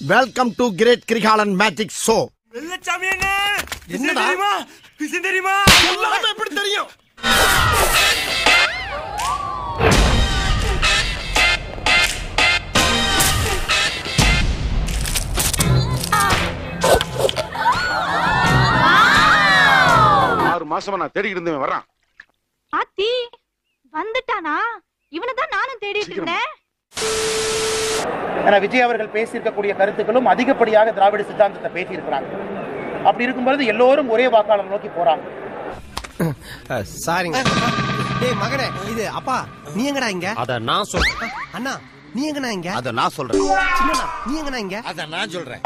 Welcome to great Kirikalan magic show. என்னடா விஷயம் தெரியுமா? எல்லாமே எப்படி தெரியும்? மாசமா நான் தேடிக்கிட்டு இருந்தேன் வரான். ஆத்தி வந்துட்டானா? இவனதான் நானும் தேடிட்டு இருந்தேன். விஜய் அவர்கள் பேசியிருக்கக்கூடிய கருத்துக்களும் அதிகப்படியாக திராவிட சித்தாந்தத்தை பேசியிருக்கிறாங்க. அப்படி இருக்கும்போது எல்லோரும் ஒரே வாக்காளர் நோக்கி போறாங்க. சாரிங்க. டேய் மகனே, இது அப்பா நீ எங்கடா இங்க? அத நான் சொல்றேன். அண்ணா நீ எங்கடா இங்க? அத நான் சொல்றேன். சின்னண்ணா நீ எங்கடா இங்க? அத நான் சொல்றேன்.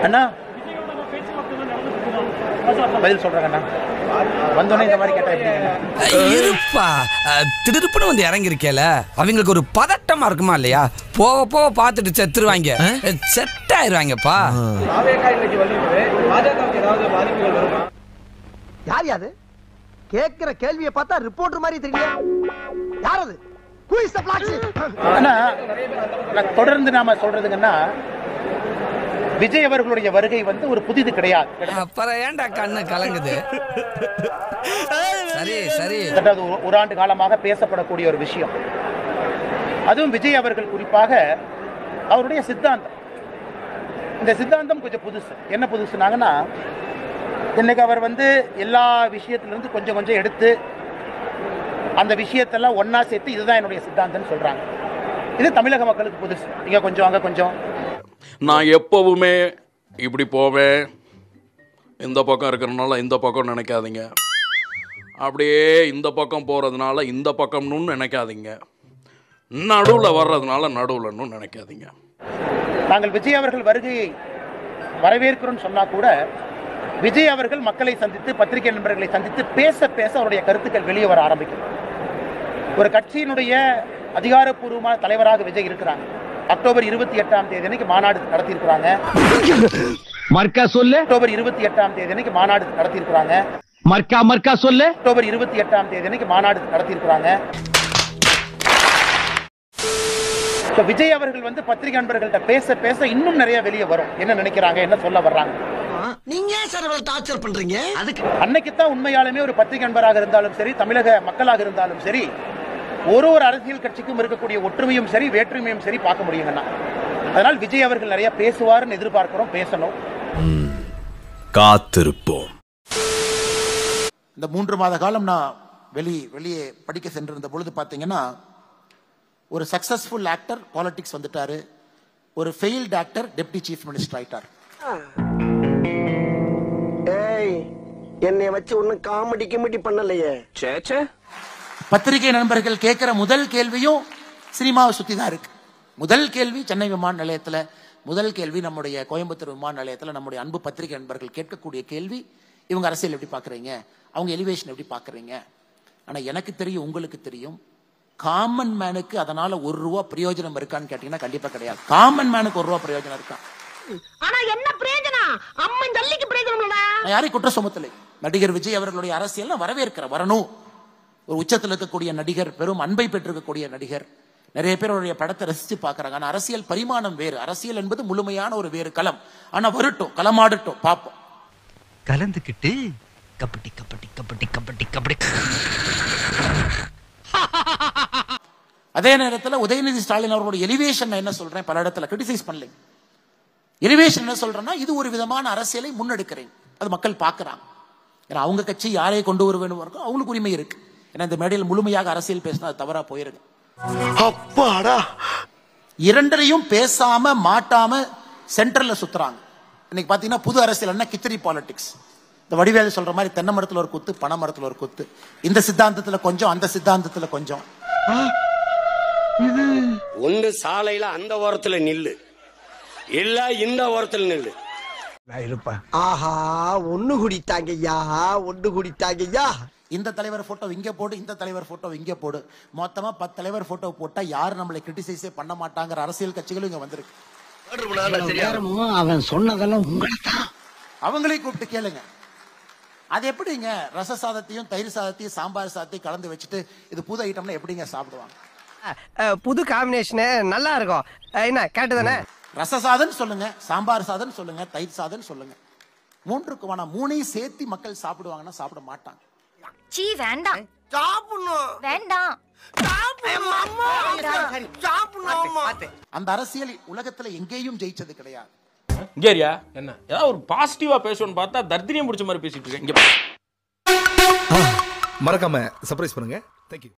அண்ணா பதில் சொல்றேன் அண்ணா. வந்தோடனே இந்த மாதிரி கேட்டா இருப்பா, திடுப்புன்னு வந்து இறங்கி இருக்கேல, அவங்களுக்கு ஒரு பதட்டமா இருக்குமா இல்லையா? போக போக பார்த்துட்டு செத்துருவாங்க, செட் ஆயிருவாங்கப்பா. யார் யாது? கேக்குற கேள்வியை பார்த்தா ரிப்போர்ட்டர் மாதிரி தெரியல. யார் அது? Who is the black sheep? அண்ணா தொடர்ந்து நாம சொல்றதுங்கன்னா விஜய் அவர்களுடைய வருகை வந்து ஒரு புதிது கிடையாது. அப்புறம் ஏன்டா கண்ணு கலங்குது? சரி சரி, ஒரு ஆண்டு காலமாக பேசப்படக்கூடிய ஒரு விஷயம். அதுவும் விஜய் அவர்கள் குறிப்பாக அவருடைய சித்தாந்தம். இந்த சித்தாந்தம் கொஞ்சம் புதுசு. என்ன புதுசுனாங்கன்னா, இன்னைக்கு அவர் வந்து எல்லா விஷயத்திலிருந்து கொஞ்சம் கொஞ்சம் எடுத்து அந்த விஷயத்தெல்லாம் ஒன்னா சேர்த்து இதுதான் என்னுடைய சித்தாந்தம்னு சொல்றாங்க. இது தமிழக மக்களுக்கு புதுசு. இங்க கொஞ்சம் அங்க கொஞ்சம். நான் எப்பவுமே இப்படி போவேன், இந்த பக்கம் இருக்கிறதுனால இந்த பக்கம் நினைக்காதீங்க, அப்படியே இந்த பக்கம் போகிறதுனால இந்த பக்கம்னு நினைக்காதீங்க, நடுவில் வர்றதுனால நடுவில்னு நினைக்காதீங்க. நாங்கள் விஜய் அவர்கள் வருகையை வரவேற்கிறோம்னு சொன்னா கூட விஜய் அவர்கள் மக்களை சந்தித்து பத்திரிகை நண்பர்களை சந்தித்து பேச பேச அவருடைய கருத்துக்கள் வெளியே வர ஆரம்பிக்கும். ஒரு கட்சியினுடைய அதிகாரப்பூர்வமான தலைவராக விஜய் இருக்கிறாங்க. அக்டோபர் 28ஆம் தேதி அன்னைக்கு மாநாடு நடத்தி இருக்கிறாங்க. அக்டோபர் 28ஆம் தேதி அன்னைக்கு மாநாடு நடத்தி இருக்கிறாங்க. அக்டோபர் 28ஆம் தேதி அன்னைக்கு மாநாடு நடத்தி இருக்கிறாங்க. விஜய் அவர்கள் வந்து பத்திரிகை நண்பர்கள்ட்ட பேச பேச இன்னும் நிறைய வெளியே வரும். என்ன நினைக்கிறாங்க, என்ன சொல்ல வர்றாங்க. நீங்க சார் இவ்வளவு டார்ச்சர் பண்றீங்க? அதுக்கு அன்னைக்கு தான் உண்மையாலுமே ஒரு பத்திரிகை நண்பராக இருந்தாலும் சரி, தமிழக மக்களாக இருந்தாலும் சரி, ஒரு அரசியல் கட்சிக்கும் இருக்கக்கூடிய ஒற்றுமையும் சரி வேற்றுமையும் சரி பார்க்க முடியுங்கண்ணா. அதனால் விஜய் அவர்கள் நிறைய பேசுவார்னு எதிர்பார்க்கிறோம். பேசணும், காத்திருப்போம். இந்த 3 மாத காலம் நான் வெளியே படிக்க சென்றிருந்த பொழுது பார்த்தீங்கன்னா, ஒரு சக்சஸ்ஃபுல் ஆக்டர் பாலிடிக்ஸ் வந்துட்டாரு, ஒரு failed actor deputy chief minister ஆயிட்டார். என்னை வச்சு ஒன்னும் காமெடி கிமெடி பண்ணலையே. பத்திரிகை நண்பர்கள் கேட்கிற முதல் கேள்வியும் சினிமாவை சுத்தி தான் இருக்கு. முதல் கேள்வி சென்னை விமான நிலையத்தில், முதல் கேள்வி நம்முடைய கோயம்புத்தூர் விமான நிலையத்தில் நம்முடைய அன்பு பத்திரிகை நண்பர்கள் கேட்கக்கூடிய கேள்வி, இவங்க அரசியல் எப்படி பாக்குறீங்க, அவங்க எலிவேஷன் எப்படி பாக்குறீங்க. ஆனா எனக்கு தெரியும், உங்களுக்கு தெரியும், காமன் மேனுக்கு அதனால ₹1 பிரயோஜனம் இருக்கான்னு கேட்டீங்கன்னா கண்டிப்பா கிடையாது. காமன் மேனுக்கு ₹1 பிரயோஜனம் இருக்கா? ஆனா என்ன பிரயோஜனம்? அம்மன் ஜல்லிக்கு பிரயோஜனம் இல்லடா. நான் யாரையும் குற்றம் சுமத்தலை. நடிகர் விஜய் அவர்களுடைய அரசியல் வரவேற்கிற வரணும். ஒரு உச்சத்தில் இருக்கக்கூடிய நடிகர், பெரும் அன்பை பெற்றிருக்கக்கூடிய நடிகர், நிறைய பேர் அவருடைய படத்தை ரசிச்சு பாக்குறாங்க. ஆனா அரசியல் பரிமாணம் வேறு. அரசியல் என்பது முழுமையான ஒரு வேறு களம். ஆனா வரட்டும், களமாடட்டும், பாப்போம். கலந்துக்கிட்டு கபடி கபடி கபடி கபடி கபடி. அதே நேரத்தில் உதயநிதி ஸ்டாலின் அவர்களுடைய எலிவேஷன் என்ன சொல்றேன், பல இடத்துல கிரிட்டிசைஸ் பண்ணல. எலிவேஷன் என்ன சொல்றேன்னா, இது ஒரு விதமான அரசியலை முன்னெடுக்கிறேன், அது மக்கள் பார்க்கறாங்க. ஏன்னா அவங்க கட்சி யாரை கொண்டு வர வேணும் அவங்களுக்கு உரிமை இருக்கு. ஏன்னா இந்த மேடையில் முழுமையாக அரசியல் பேசினா அது தவறா போயிருக்கு. அப்பாடா, இரண்டரையும் பேசாம மாட்டாம சென்டர்ல சுத்துறாங்க. இன்னைக்கு பாத்தீங்கன்னா புது அரசியல் என்ன, கிச்சரி பாலிடிக்ஸ். இந்த வடிவேலு சொல்ற மாதிரி தென்னை மரத்துல ஒரு குத்து, பனை மரத்துல ஒரு குத்து, இந்த சித்தாந்தத்துல கொஞ்சம், அந்த சித்தாந்தத்துல கொஞ்சம். ஒன்று சாலையில அந்த ஓரத்துல நில்லு, இல்ல இந்த ஓரத்துல நில்லு. ஆஹா, ஒண்ணு குடித்தாங்கய்யா, ஒண்ணு குடித்தாங்கய்யா. இந்த தலைவர் போட்டோ இங்க போடு, இந்த தலைவர் போட்டோ இங்க போடு, மொத்தமா 10 தலைவர் போட்டோ போட்டா யாரும் நம்மளை கிரிட்டிசைஸே பண்ண மாட்டாங்கிற அரசியல் கட்சிகளும் இங்க வந்திருக்கு. அவன் சொன்னதெல்லாம் உங்களைத்தான். அவங்களே கூப்பிட்டு கேளுங்க. அது எப்படிங்க ரச சாதத்தையும் தயிர் சாதத்தையும் சாம்பார் சாதத்தையும் கலந்து வச்சுட்டு இது புது ஐட்டம்னா எப்படிங்க சாப்பிடுவாங்க? புது காம்பினேஷன் நல்லா இருக்கும். என்ன கேட்டதானே? ரச சாதம் சொல்லுங்க, சாம்பார் சாதம் சொல்லுங்க, தயிர் சாதம் சொல்லுங்க. மூன்றுக்குமான மூணையும் சேர்த்து மக்கள் சாப்பிடுவாங்கன்னா சாப்பிட மாட்டாங்க. சீ வேண்டாம். சாப்பிடணும். வேண்டாம். அந்த அரசியல் உலகத்துல எங்கேயும் ஜெயிச்சது கிடையாது. இங்கேரியா என்ன ஏதாவது ஒரு பாசிட்டிவா பேசணும்னு பார்த்தா தர்தினியம் பிடிச்ச மாதிரி பேசிட்டு இருக்கேன். இங்க மறக்காம சர்ப்ரைஸ் பண்ணுங்க. தேங்க்யூ.